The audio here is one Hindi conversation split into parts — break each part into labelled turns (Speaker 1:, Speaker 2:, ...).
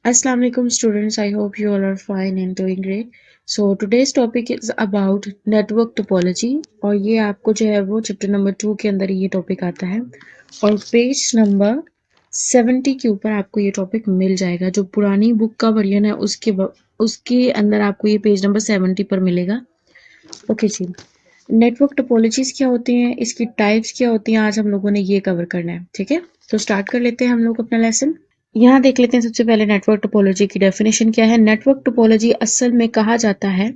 Speaker 1: Assalamu alaikum students. I hope you all are fine and doing great. So today's topic is about network topology और ये आपको जो है वो चैप्टर नंबर 2 के अंदर ये टॉपिक आता है और पेज नंबर 70 के ऊपर आपको ये टॉपिक मिल जाएगा। जो पुरानी बुक का वर्जन है उसके अंदर आपको ये पेज नंबर 70 पर मिलेगा। ओके जी। नेटवर्क टोपोलॉजीज क्या होती हैं, इसकी टाइप्स क्या होती हैं, आज हम लोगों ने ये कवर करना है। ठीक है, तो स्टार्ट कर लेते हैं हम लोग अपना लेसन। यहाँ देख लेते हैं सबसे पहले नेटवर्क टोपोलॉजी की डेफिनेशन क्या है। नेटवर्क टोपोलॉजी असल में कहा जाता है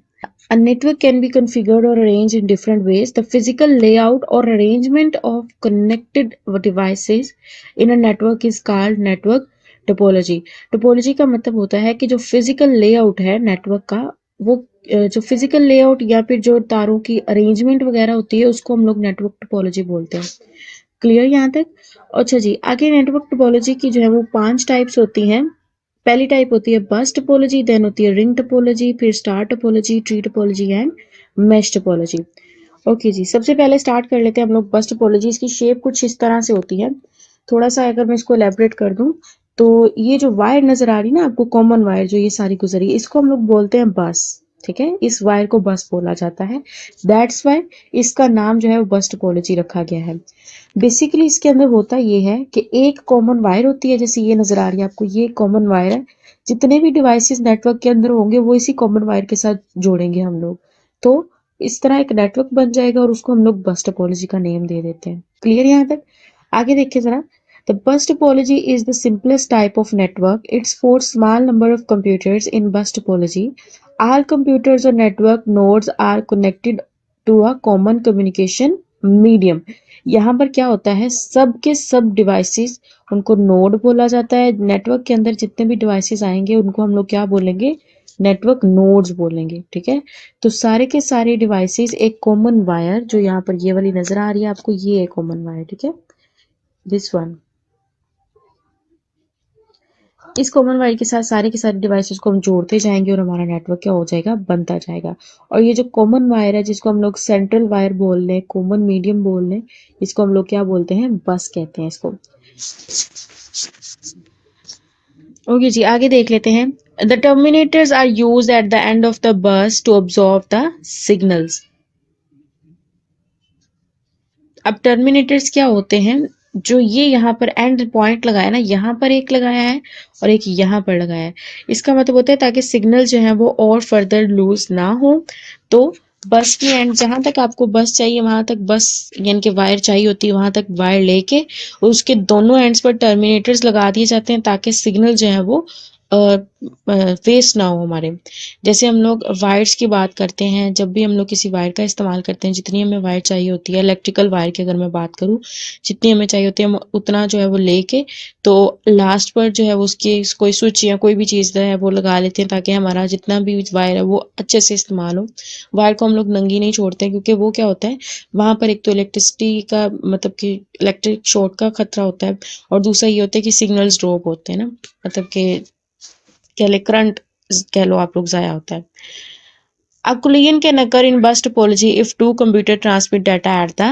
Speaker 1: A network can be configured or arranged in different ways. The physical layout or arrangement of connected devices in a network is called network topology. Topology का मतलब होता है कि जो physical layout है नेटवर्क का, वो जो physical layout या फिर जो तारों की arrangement वगैरह होती है उसको हम लोग नेटवर्क टोपोलॉजी बोलते हैं। क्लियर यहाँ तक? अच्छा जी, आगे नेटवर्क टोपोलॉजी की जो है वो 5 टाइप्स होती हैं। पहली टाइप होती है बस टोपोलॉजी, देन होती है रिंग टोपोलॉजी, फिर star topology, tree topology and mesh topology. Okay ji, सबसे पहले स्टार्ट कर लेते हैं हम लोग बस टोपोलॉजी। इसकी शेप कुछ इस तरह से होती है। थोड़ा सा अगर मैं इसको एलेबरेट कर दूं तो ये जो वायर नजर आ रही है ना आपको, कॉमन वायर जो ये सारी गुजरी है, इसको हम लोग बोलते हैं बस। ठीक है, इस वायर को बस बोला जाता है। दैट्स वाई इसका नाम जो है वो बस टोपोलॉजी रखा गया है। बेसिकली इसके अंदर होता ये है कि एक कॉमन वायर होती है, जैसे ये नजर आ रही है आपको, ये कॉमन वायर है। जितने भी डिवाइसेस नेटवर्क के अंदर होंगे वो इसी कॉमन वायर के साथ जोड़ेंगे हम लोग, तो इस तरह एक नेटवर्क बन जाएगा और उसको हम लोग बस टोपोलॉजी का नेम दे देते हैं। क्लियर यहाँ तक? आगे देखिए जरा। The bus topology is the simplest type of network. It's for small number of computers in bus topology. All computers or network nodes are connected to a common communication medium. यहाँ पर क्या होता है, सब के सब डिवाइसेस, उनको नोड बोला जाता है। नेटवर्क के अंदर जितने भी डिवाइसेस आएंगे उनको हम लोग क्या बोलेंगे, नेटवर्क नोड्स बोलेंगे। ठीक है, तो सारे के सारे डिवाइसेस एक कॉमन वायर, जो यहाँ पर ये वाली नजर आ रही है आपको, ये है कॉमन वायर। ठीक है, दिस वन, इस कॉमन वायर के साथ सारे के सारे डिवाइसेस को हम जोड़ते जाएंगे और हमारा नेटवर्क क्या हो जाएगा, बनता जाएगा। और ये जो कॉमन वायर है जिसको हम लोग सेंट्रल वायर बोल रहे हैं, कॉमन मीडियम बोल रहे हैं, इसको हम लोग क्या बोलते हैं, बस कहते हैं इसको। ओके जी, आगे देख लेते हैं। The terminators are used at the end of the bus to observe the signals. अब टर्मिनेटर्स क्या होते हैं, जो ये यहाँ पर एंड पॉइंट लगाया ना, यहाँ पर एक लगाया है और एक यहाँ पर लगाया है। इसका मतलब होता है ताकि सिग्नल जो है वो और फर्दर लूज ना हो। तो बस की एंड, जहां तक आपको बस चाहिए वहां तक बस यानी कि वायर चाहिए होती है, वहां तक वायर लेके उसके दोनों एंड्स पर टर्मिनेटर्स लगा दिए जाते हैं ताकि सिग्नल जो है वो वेस्ट ना हो हमारे। जैसे हम लोग वायर्स की बात करते हैं, जब भी हम लोग किसी वायर का इस्तेमाल करते हैं, जितनी हमें वायर चाहिए होती है, इलेक्ट्रिकल वायर की अगर मैं बात करूँ, जितनी हमें चाहिए होती है हम उतना जो है वो लेके, तो लास्ट पर जो है वो उसकी कोई स्विच या कोई भी चीज़ है वो लगा लेते हैं ताकि हमारा जितना भी वायर है वो अच्छे से इस्तेमाल हो। वायर को हम लोग नंगी नहीं छोड़ते हैं, क्योंकि वो क्या होता है, वहाँ पर एक तो इलेक्ट्रिसिटी का मतलब कि इलेक्ट्रिक शॉर्ट का खतरा होता है, और दूसरा ये होता है कि सिग्नल्स ड्रॉप होते हैं ना, मतलब कि कह ले करंट, कह लो आप लोग, ज़ाया होता है। A collision can occur in bus topology if two computers transmit data at the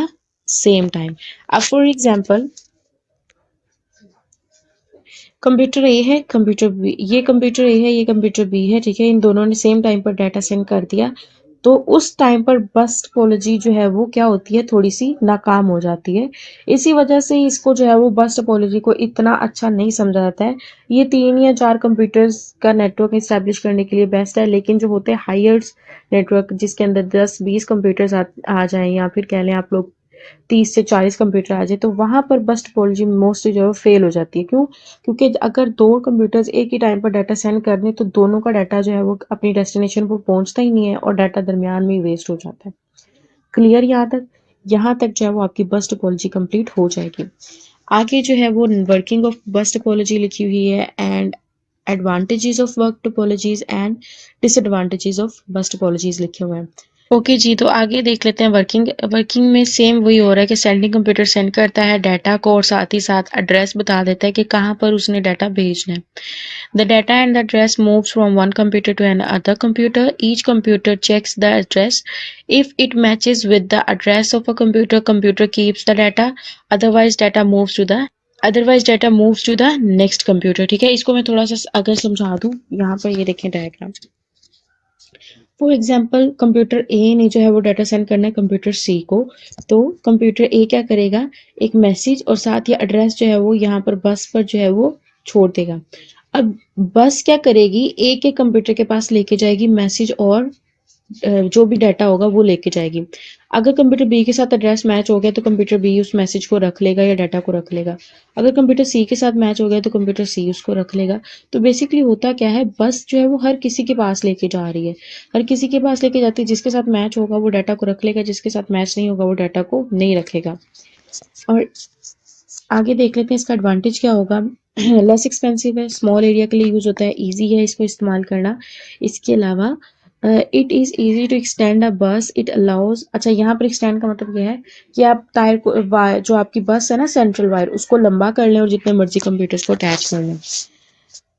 Speaker 1: same time. अब for example, कंप्यूटर ए है, कंप्यूटर बी, ये कंप्यूटर ए है, ये कंप्यूटर बी है। ठीक है, इन दोनों ने सेम टाइम पर डाटा सेंड कर दिया, तो उस टाइम पर बस टोपोलॉजी जो है वो क्या होती है, थोड़ी सी नाकाम हो जाती है। इसी वजह से इसको जो है वो बस टोपोलॉजी को इतना अच्छा नहीं समझा जाता है। ये 3 या 4 कंप्यूटर्स का नेटवर्क इस्टेब्लिश करने के लिए बेस्ट है, लेकिन जो होते हैं हायर्स नेटवर्क, जिसके अंदर 10-20 कंप्यूटर्स आ जाएं, या फिर कह लें आप लोग 30 से 40 कंप्यूटर आ जाए, तो वहां पर बस टोपोलॉजी मोस्टली जो है फेल हो जाती है। क्यों? क्योंकि अगर दो कंप्यूटर्स एक ही टाइम पर डाटा सेंड कर दें तो दोनों का डाटा जो है वो अपनी डेस्टिनेशन पर पहुंचता ही नहीं है और डाटा दरमियान में वेस्ट हो जाता है। क्लियर यहाँ तक? यहाँ तक जो है वो आपकी बस टोपोलॉजी कंप्लीट हो जाएगी। आगे जो है वो वर्किंग ऑफ बस टोपोलॉजी लिखी हुई है, and advantages of work topologies and disadvantages of बस टोपोलॉजीज लिखे हुए हैं। ओके जी, तो आगे देख लेते हैं वर्किंग। वर्किंग में सेम वही हो रहा है कि सेंडिंग कंप्यूटर सेंड करता है डाटा को और साथ ही साथ एड्रेस बता देता है कि कहाँ पर उसने डाटा भेजना है। The data and the address moves from one computer to another computer. Each computer checks the address. If it matches with the address of a computer, computer keeps the data. Otherwise, data moves to the otherwise data moves to the next computer. ठीक है, इसको मैं थोड़ा सा अगर समझा दूं, यहाँ पर ये देखें डायग्राम। फॉर एग्जाम्पल कंप्यूटर ए ने जो है वो डाटा सेंड करना है कंप्यूटर सी को, तो कंप्यूटर ए क्या करेगा, एक मैसेज और साथ ही एड्रेस जो है वो यहाँ पर बस पर जो है वो छोड़ देगा। अब बस क्या करेगी, ए के कंप्यूटर के पास लेके जाएगी मैसेज और जो भी डाटा होगा वो लेके जाएगी। अगर कंप्यूटर बी के साथ एड्रेस मैच हो गया तो कंप्यूटर बी उस मैसेज को रख लेगा या डाटा को रख लेगा। अगर कंप्यूटर सी के साथ मैच हो गया तो कंप्यूटर सी उसको रख लेगा। तो बेसिकली होता क्या है, बस जो है वो हर किसी के पास लेके जा रही है, हर किसी के पास लेके जाती है। जिसके साथ मैच होगा वो डाटा को रख लेगा, जिसके साथ मैच नहीं होगा वो डाटा को नहीं रखेगा। और आगे देख लेते हैं इसका एडवांटेज क्या होगा। लेस एक्सपेंसिव है, स्मॉल एरिया के लिए यूज होता है, इजी है इसको इस्तेमाल करना। इसके अलावा it is easy to extend a bus, it allows. अच्छा, यहाँ पर एक्सटेंड का मतलब यह है कि आप टायर को जो आपकी बस है ना सेंट्रल वायर, उसको लंबा कर लें और जितने मर्जी कंप्यूटर्स को अटैच कर लें।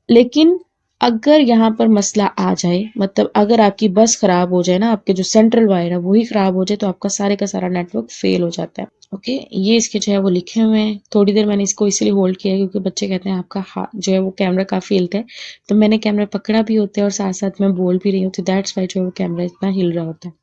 Speaker 1: लेकिन अगर यहाँ पर मसला आ जाए, मतलब अगर आपकी बस खराब हो जाए ना, आपके जो सेंट्रल वायर है वही खराब हो जाए, तो आपका सारे का सारा नेटवर्क फेल हो जाता है। ओके, ये इसके जो है वो लिखे हुए हैं। थोड़ी देर मैंने इसको इसलिए होल्ड किया क्योंकि बच्चे कहते हैं आपका हाथ जो है वो कैमरा काफी हिलता है, तो मैंने कैमरा पकड़ा भी होता है और साथ साथ मैं बोल भी रही हूँ, तो दैट्स वाई जो है वो कैमरा इतना हिल रहा होता है।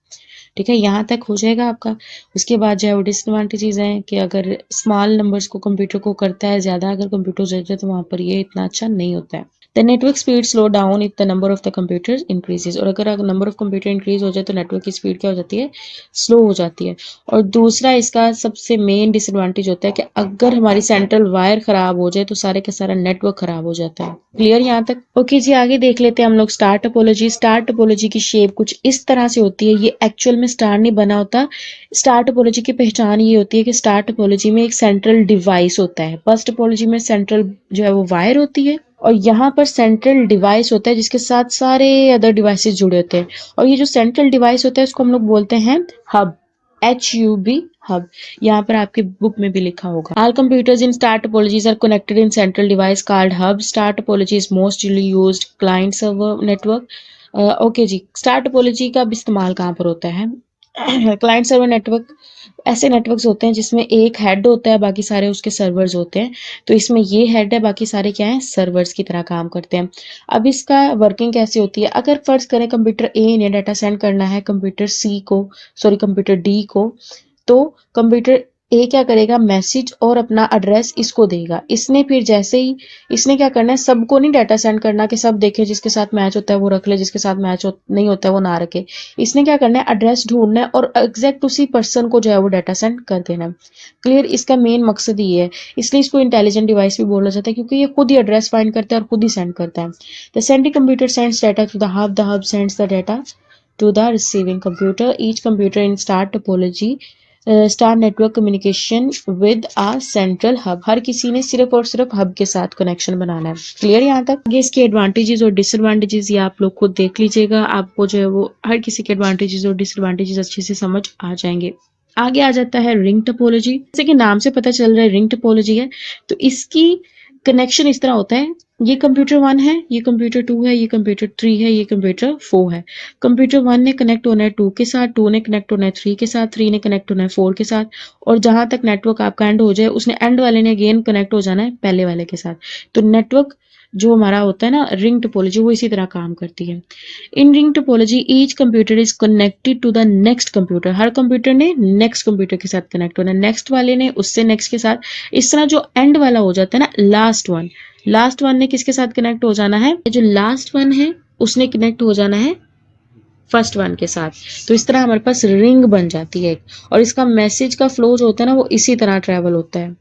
Speaker 1: ठीक है, यहाँ तक हो जाएगा आपका। उसके बाद जो है वो डिसएडवांटेजेस हैं कि अगर स्मॉल नंबर्स को कंप्यूटर को करता है ज़्यादा, अगर कंप्यूटर ज़्यादा तो वहाँ पर ये इतना अच्छा नहीं होता है। The network speed slow down if the number of the computers increases. और अगर नंबर ऑफ कंप्यूटर इंक्रीज हो जाए तो नेटवर्क की स्पीड क्या हो जाती है, स्लो हो जाती है। और दूसरा इसका सबसे मेन डिसएडवांटेज होता है कि अगर हमारी सेंट्रल वायर खराब हो जाए तो सारे का सारा नेटवर्क खराब हो जाता है। क्लियर यहाँ तक? ओके जी, आगे देख लेते हैं हम लोग स्टार टोपोलॉजी। स्टार टोपोलॉजी की शेप कुछ इस तरह से होती है, ये एक्चुअल में स्टार नहीं बना होता। स्टार टोपोलॉजी की पहचान ये होती है कि स्टार टोपोलॉजी में एक सेंट्रल डिवाइस होता है, बस टोपोलॉजी में सेंट्रल जो है वो वायर होती है और यहाँ पर सेंट्रल डिवाइस होता है जिसके साथ सारे अदर डिवाइसेस जुड़े होते हैं। और ये जो सेंट्रल डिवाइस होता है उसको हम लोग बोलते हैं हब, HUB, हब। यहाँ पर आपकी बुक में भी लिखा होगा। All computers in star topologies are connected in central device called hub. Star topology is mostly used client server network. Okay ji, star topology का भी इस्तेमाल कहाँ पर होता है? Client server network. ऐसे नेटवर्क्स होते हैं जिसमें एक हेड होता है, बाकी सारे उसके सर्वर्स होते हैं। तो इसमें ये हेड है, बाकी सारे क्या हैं, सर्वर्स की तरह काम करते हैं। अब इसका वर्किंग कैसे होती है, अगर फर्ज करें कंप्यूटर ए ने डाटा सेंड करना है कंप्यूटर सी को, सॉरी कंप्यूटर डी को, तो कंप्यूटर ए क्या करेगा, मैसेज और अपना एड्रेस इसको देगा। इसने फिर जैसे ही इसने क्या करना है, सबको नहीं डाटा सेंड करना कि सब देखे, जिसके साथ मैच होता है वो रख ले, जिसके साथ मैच नहीं होता है वो ना रखे। इसने क्या करना है, एड्रेस ढूंढना है और एग्जैक्ट उसी पर्सन को जो है वो डाटा सेंड कर देना है। क्लियर? इसका मेन मकसद ये है, इसलिए इसको इंटेलिजेंट डिवाइस भी बोला जाता है क्योंकि ये खुद ही एड्रेस फाइंड करता है और खुद ही सेंड करता है। The sending computer sends data to the hub sends the data to the receiving computer. Each computer in star topology star network communication with a central hub. हर किसी ने सिर्फ और सिर्फ हब के साथ कनेक्शन बनाना है। क्लियर यहाँ तक? आगे इसके एडवांटेजेस और डिसएडवांटेजेस ये आप लोग खुद देख लीजिएगा, आपको जो है वो हर किसी के एडवांटेजेस और डिसएडवांटेजेस अच्छे से समझ आ जाएंगे। आगे आ जाता है रिंग टोपोलॉजी। जैसे कि नाम से पता चल रहा है रिंग टोपोलॉजी है, तो इसकी कनेक्शन इस तरह होता है, ये कंप्यूटर 1 है, ये कंप्यूटर 2 है, ये कंप्यूटर 3 है, ये कंप्यूटर 4 है। कंप्यूटर 1 ने कनेक्ट होना है 2 के साथ, 2 ने कनेक्ट होना है 3 के साथ, 3 ने कनेक्ट होना है 4 के साथ, और जहां तक नेटवर्क आपका एंड हो जाए उसने एंड वाले ने अगेन कनेक्ट हो जाना है पहले वाले के साथ। तो नेटवर्क जो हमारा होता है ना रिंग टोपोलॉजी, वो इसी तरह काम करती है। In ring topology each computer is connected to the next computer. हर कंप्यूटर ने नेक्स्ट कंप्यूटर के साथ कनेक्ट होना है, नेक्स्ट वाले ने उससे नेक्स्ट के साथ। इस तरह जो एंड वाला हो जाता है ना, लास्ट वन ने किसके साथ कनेक्ट हो जाना है, जो लास्ट वन है उसने कनेक्ट हो जाना है फर्स्ट वन के साथ। तो इस तरह हमारे पास रिंग बन जाती है। और इसका मैसेज का फ्लो जो होता है ना वो इसी तरह ट्रेवल होता है,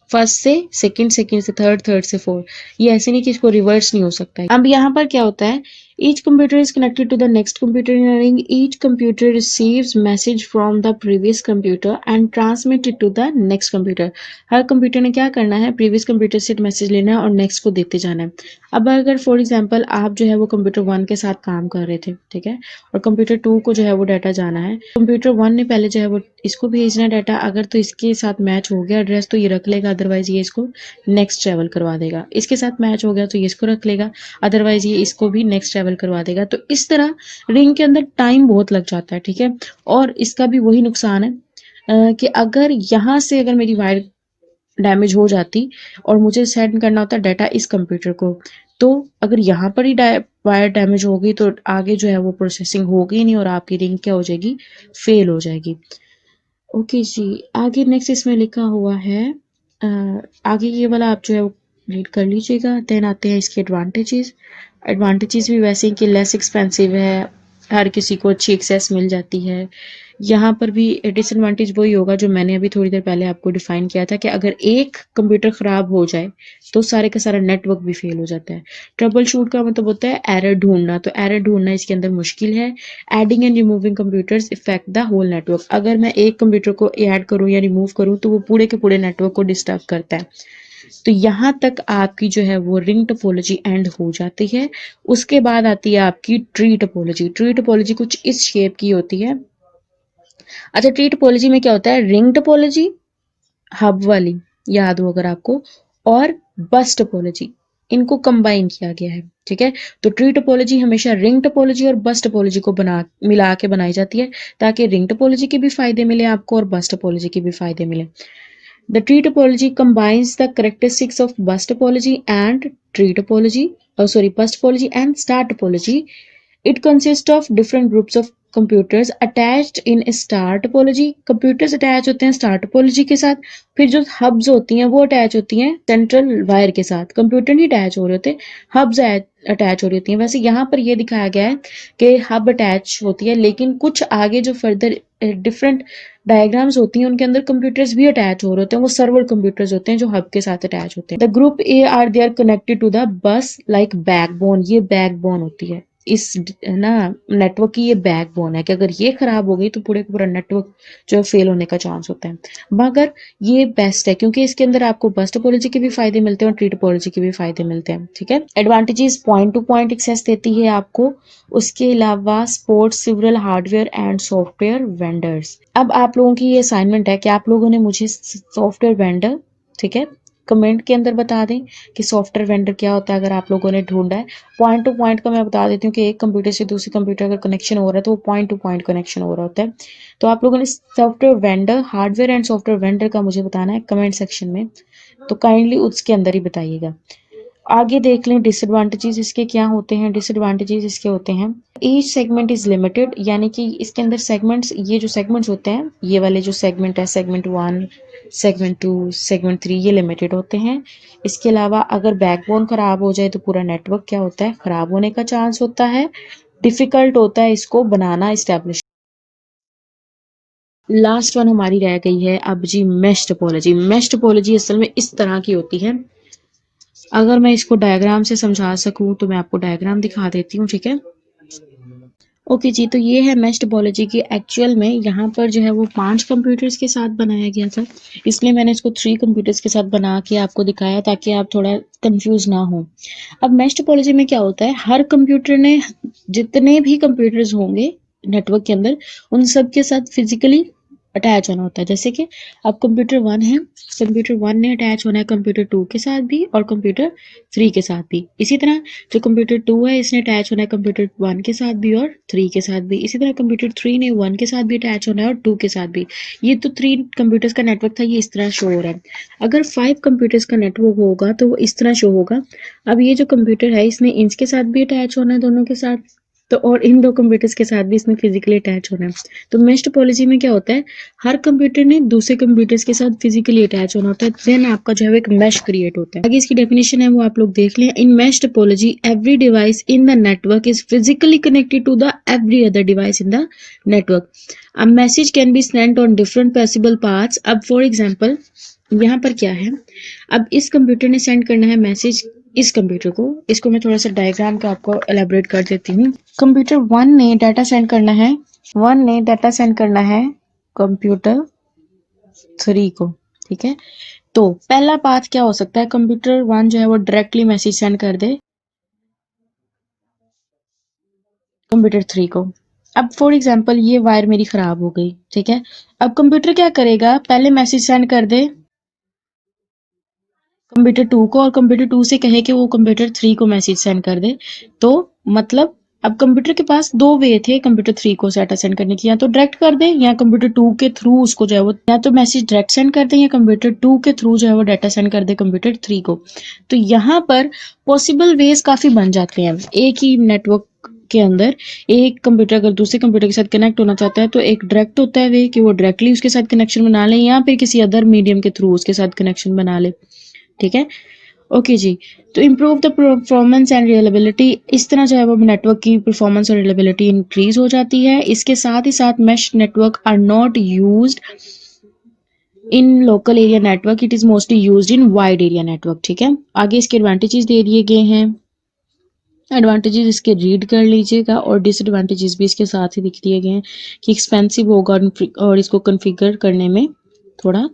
Speaker 1: फर्स्ट से सेकंड, सेकंड से थर्ड, थर्ड से फोर्थ। ये ऐसे नहीं कि इसको रिवर्स नहीं हो सकता है। अब यहाँ पर क्या होता है, each computer is connected to the next computer in a ring. Each computer receives message from the previous computer and transmit it to the next computer. हर कंप्यूटर ने क्या करना है, प्रीवियस कंप्यूटर से मैसेज लेना है और नेक्स्ट को देते जाना है। अब अगर फॉर एग्जाम्पल आप जो है वो कंप्यूटर 1 के साथ काम कर रहे थे, ठीक है, और कंप्यूटर 2 को जो है वो डाटा जाना है, कंप्यूटर 1 ने पहले जो है वो इसको भेजना है डाटा। अगर तो इसके साथ मैच हो गया एड्रेस तो ये रख लेगा, अदरवाइज ये इसको नेक्स्ट ट्रेवल करवा देगा। इसके साथ मैच हो गया तो ये इसको रख लेगा, अदरवाइज ये इसको भी नेक्स्ट ट्रेवल करवा देगा। तो इस तरह रिंग के अंदर टाइम बहुत लग जाता है, ठीक है। और इसका भी वही नुकसान है कि अगर यहाँ से अगर मेरी वायर डैमेज हो जाती और मुझे सेंड करना होता डाटा इस कंप्यूटर को, तो अगर यहाँ पर ही वायर डैमेज होगी तो आगे जो है वो प्रोसेसिंग होगी नहीं और आपकी रिंग क्या हो जाएगी, फेल हो जाएगी। ओके जी, आगे नेक्स्ट इसमें लिखा हुआ है, आगे ये वाला आप जो है वो रीड कर लीजिएगा। देन आते हैं इसके एडवांटेजेस। एडवांटेजेस भी वैसे ही कि लेस एक्सपेंसिव है, हर किसी को अच्छी एक्सेस मिल जाती है। यहाँ पर भी डिसएडवांटेज वही होगा जो मैंने अभी थोड़ी देर पहले आपको डिफाइन किया था कि अगर एक कंप्यूटर खराब हो जाए तो सारे का सारा नेटवर्क भी फेल हो जाता है। ट्रबल शूट का मतलब होता है एरर ढूंढना, तो एरर ढूंढना इसके अंदर मुश्किल है। Adding and removing computers effect the whole network, अगर मैं एक कंप्यूटर को ऐड करूं या रिमूव करूं तो वो पूरे के पूरे नेटवर्क को डिस्टर्ब करता है। तो यहाँ तक आपकी जो है वो रिंग टोपोलॉजी एंड हो जाती है। उसके बाद आती है आपकी ट्री टोपोलॉजी। ट्री टोपोलॉजी कुछ इस शेप की होती है। अच्छा, ट्री टोपोलॉजी में क्या होता है, रिंग टोपोलॉजी हब वाली याद हो अगर आपको, और बस टोपोलॉजी, इनको कंबाइन किया गया है। ठीक है, तो ट्री टोपोलॉजी हमेशा रिंग टोपोलॉजी और बस टोपोलॉजी को मिला के बनाई जाती है ताकि रिंग टोपोलॉजी के भी फायदे मिले आपको और बस टोपोलॉजी के भी फायदे मिले। The tree topology combines the characteristics of bus topology and tree topology, bus topology and star topology. It consists of different groups of computers attached in star topology. Computers attach होते हैं star topology के साथ, फिर जो hubs होती हैं वो attach होती हैं central wire के साथ। कंप्यूटर नहीं attach हो रहे होते, hubs attach हो रही होती हैं। वैसे यहाँ पर ये दिखाया गया है कि hub attach होती है, लेकिन कुछ आगे जो फर्दर डिफरेंट डायग्राम्स होती हैं उनके अंदर कंप्यूटर्स भी अटैच हो रहे होते हैं, वो सर्वर कंप्यूटर्स होते हैं जो हब के साथ अटैच होते हैं। The group A are they are connected to the bus like backbone, ये बैकबोन होती है इस ना नेटवर्क की, ये बैकबोन है कि अगर ये खराब हो गई तो पूरे का पूरा नेटवर्क जो फेल होने का चांस होता है। मगर ये बेस्ट है क्योंकि इसके अंदर आपको बस टोपोलॉजी के भी फायदे मिलते हैं और ट्री टोपोलॉजी के भी फायदे मिलते हैं। ठीक है, advantages point to point access देती है आपको, उसके अलावा support several hardware and software vendors. अब आप लोगों की ये असाइनमेंट है कि आप लोगों ने मुझे सॉफ्टवेयर वेंडर, ठीक है, कमेंट के अंदर बता दें कि सॉफ्टवेयर वेंडर क्या होता है अगर आप लोगों ने ढूंढा है। पॉइंट टू पॉइंट का मैं बता देती हूँ कि एक कंप्यूटर से दूसरे कंप्यूटर का कनेक्शन हो रहा है तो वो पॉइंट टू पॉइंट कनेक्शन हो रहा होता है। तो आप लोगों ने software vendor, hardware and software vendor का मुझे बताना है कमेंट सेक्शन में, तो काइंडली उसके अंदर ही बताइएगा। आगे देख लें डिसएडवांटेजेस इसके क्या होते हैं। डिसएडवांटेजेस इसके होते हैं, ईच सेगमेंट इज लिमिटेड, यानी कि इसके अंदर सेगमेंट्स, ये जो सेगमेंट्स होते हैं, ये वाले जो सेगमेंट है, सेगमेंट 1, सेगमेंट 2, सेगमेंट 3, ये लिमिटेड होते हैं। इसके अलावा अगर बैकबोन खराब हो जाए तो पूरा नेटवर्क क्या होता है, खराब होने का चांस होता है। डिफिकल्ट होता है इसको बनाना, इस्टेब्लिश। लास्ट वन हमारी रह गई है अब जी, मेश टोपोलॉजी। मेश टोपोलॉजी असल में इस तरह की होती है, अगर मैं इसको डायग्राम से समझा सकूं तो मैं आपको डायग्राम दिखा देती हूँ। ठीक है, ओके जी, तो ये है मेश टोपोलॉजी की। एक्चुअल में यहाँ पर जो है वो 5 कंप्यूटर्स के साथ बनाया गया था, इसलिए मैंने इसको 3 कंप्यूटर्स के साथ बना के आपको दिखाया ताकि आप थोड़ा कंफ्यूज ना हो। अब मेश टोपोलॉजी में क्या होता है, हर कंप्यूटर ने, जितने भी कंप्यूटर्स होंगे नेटवर्क के अंदर, उन सब के साथ फिजिकली अटैच होना होता है। जैसे कि अब कंप्यूटर 1 है, कंप्यूटर 1 ने अटैच होना है कंप्यूटर 2 के साथ भी और कंप्यूटर 3 के साथ भी। इसी तरह जो कंप्यूटर 2 है इसने अटैच होना है कंप्यूटर 1 के साथ भी और 3 के साथ भी। इसी तरह कंप्यूटर 3 ने 1 के साथ भी अटैच होना है और 2 के साथ भी। ये तो 3 कंप्यूटर्स का नेटवर्क था, ये इस तरह शो हो रहा है। अगर 5 कंप्यूटर्स का नेटवर्क होगा तो वो इस तरह शो होगा। अब ये जो कंप्यूटर है इसने इनके साथ भी अटैच होना है, दोनों के साथ, तो और इन 2 कंप्यूटर्स के साथ भी इसमें फिजिकली अटैच होना है। तो मेश टोपोलॉजी में क्या होता है, हर कंप्यूटर ने दूसरे कंप्यूटर्स के साथ फिजिकली अटैच होना होता है, देन आपका जो है एक मैश क्रिएट होता है। आगे इसकी डेफिनेशन है वो आप लोग देख लें। In mesh topology every device in the network is physically connected to the every other device in the network. A message can be sent on different possible paths. अब फॉर एग्जांपल यहाँ पर क्या है, अब इस कंप्यूटर ने सेंड करना है मैसेज इस कंप्यूटर को, इसको मैं थोड़ा सा डायग्राम का आपको एलेबोरेट कर देती हूँ। कंप्यूटर 1 ने डाटा सेंड करना है, 1 ने डाटा सेंड करना है कंप्यूटर 3 को। ठीक है, तो पहला पाथ क्या हो सकता है, कंप्यूटर 1 जो है वो डायरेक्टली मैसेज सेंड कर दे कंप्यूटर 3 को। अब फॉर एग्जांपल ये वायर मेरी खराब हो गई, ठीक है, अब कंप्यूटर क्या करेगा, पहले मैसेज सेंड कर दे कंप्यूटर 2 को और कंप्यूटर 2 से कहे कि वो कंप्यूटर 3 को मैसेज सेंड कर दे। तो मतलब अब कंप्यूटर के पास दो वे थे कंप्यूटर 3 को डाटा सेंड करने की, या तो डायरेक्ट कर दें या कंप्यूटर 2 के थ्रू उसको जो है वो, या तो मैसेज डायरेक्ट सेंड कर दें या कंप्यूटर 2 के थ्रू जो है वो डाटा सेंड कर दे कंप्यूटर 3 को। तो यहाँ पर पॉसिबल वेज काफ़ी बन जाते हैं एक ही नेटवर्क के अंदर। एक कंप्यूटर अगर दूसरे कंप्यूटर के साथ कनेक्ट होना चाहता है तो एक डायरेक्ट होता है वे कि वो डायरेक्टली उसके साथ कनेक्शन बना लें या फिर किसी अदर मीडियम के थ्रू उसके साथ कनेक्शन बना ले। ठीक है, ओके जी। तो improve the performance and reliability, इस तरह जो है वो नेटवर्क की परफॉर्मेंस और रिलायबिलिटी इंक्रीज हो जाती है। इसके साथ ही साथ mesh network are not used in local area network, it is mostly used in wide area network. ठीक है, आगे इसके एडवांटेजेस दे दिए गए हैं, एडवांटेजेस इसके रीड कर लीजिएगा और डिसएडवांटेजेस भी इसके साथ ही दिख दिए गए हैं कि एक्सपेंसिव होगा और इसको कॉन्फ़िगर करने में थोड़ा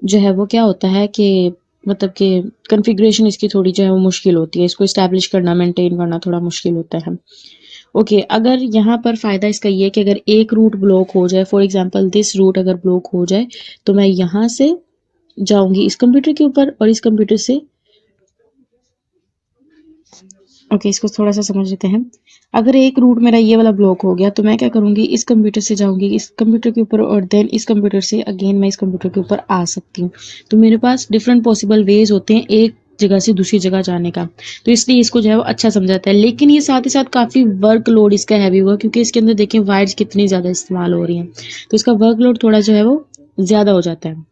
Speaker 1: जो है वो क्या होता है कि मतलब कि कॉन्फ़िगरेशन इसकी थोड़ी जो है वो मुश्किल होती है, इसको इस्टेब्लिश करना मेंटेन करना थोड़ा मुश्किल होता है। ओके, अगर यहाँ पर फ़ायदा इसका ये है कि अगर एक रूट ब्लॉक हो जाए, फॉर एग्जांपल दिस रूट अगर ब्लॉक हो जाए तो मैं यहाँ से जाऊँगी इस कंप्यूटर के ऊपर और इस कंप्यूटर से, ओके इसको थोड़ा सा समझ लेते हैं। अगर एक रूट मेरा ये वाला ब्लॉक हो गया तो मैं क्या करूँगी, इस कंप्यूटर से जाऊँगी इस कंप्यूटर के ऊपर और देन इस कंप्यूटर से अगेन मैं इस कंप्यूटर के ऊपर आ सकती हूँ। तो मेरे पास डिफरेंट पॉसिबल वेज होते हैं एक जगह से दूसरी जगह जाने का, तो इसलिए इसको जो है वो अच्छा समझा जाता है। लेकिन ये साथ ही साथ काफ़ी वर्कलोड इसका हैवी हुआ क्योंकि इसके अंदर देखें वायर्स कितनी ज़्यादा इस्तेमाल हो रही हैं, तो इसका वर्कलोड थोड़ा जो है वो ज़्यादा हो जाता है।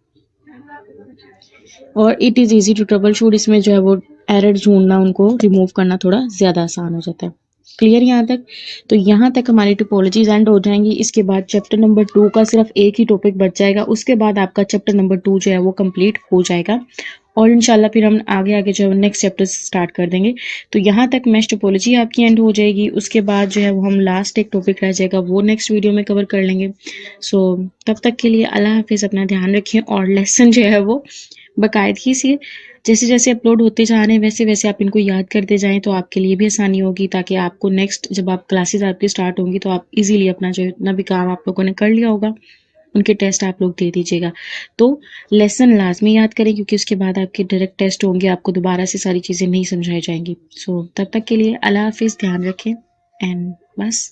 Speaker 1: और it is easy to troubleshoot, इसमें जो है वो एरर ढूंढना उनको रिमूव करना थोड़ा ज़्यादा आसान हो जाता है। क्लियर यहाँ तक? तो यहाँ तक हमारी टोपोलॉजीज एंड हो जाएंगी। इसके बाद चैप्टर नंबर 2 का सिर्फ एक ही टॉपिक बच जाएगा, उसके बाद आपका चैप्टर नंबर 2 जो है वो कंप्लीट हो जाएगा और इंशाल्लाह फिर हम आगे आगे जो है नेक्स्ट चैप्टर स्टार्ट कर देंगे। तो यहाँ तक मैश टोपोलॉजी आपकी एंड हो जाएगी। उसके बाद जो है वो हम लास्ट एक टॉपिक रह जाएगा वो नेक्स्ट वीडियो में कवर कर लेंगे। सो तब तक के लिए अल्लाह हाफिज़, अपना ध्यान रखें और लेसन जो है वो बाकायदगी से जैसे जैसे अपलोड होते जा रहे हैं वैसे वैसे आप इनको याद करते जाएं तो आपके लिए भी आसानी होगी, ताकि आपको नेक्स्ट जब आप क्लासेस आपकी स्टार्ट होंगी तो आप इजीली अपना जो इतना भी काम आप लोगों ने कर लिया होगा उनके टेस्ट आप लोग दे दीजिएगा। तो लेसन लाजमी याद करें क्योंकि उसके बाद आपके डायरेक्ट टेस्ट होंगे, आपको दोबारा से सारी चीज़ें नहीं समझाई जाएंगी। सो तब तक के लिए अल्लाह हाफिज़, ध्यान रखें एंड बस।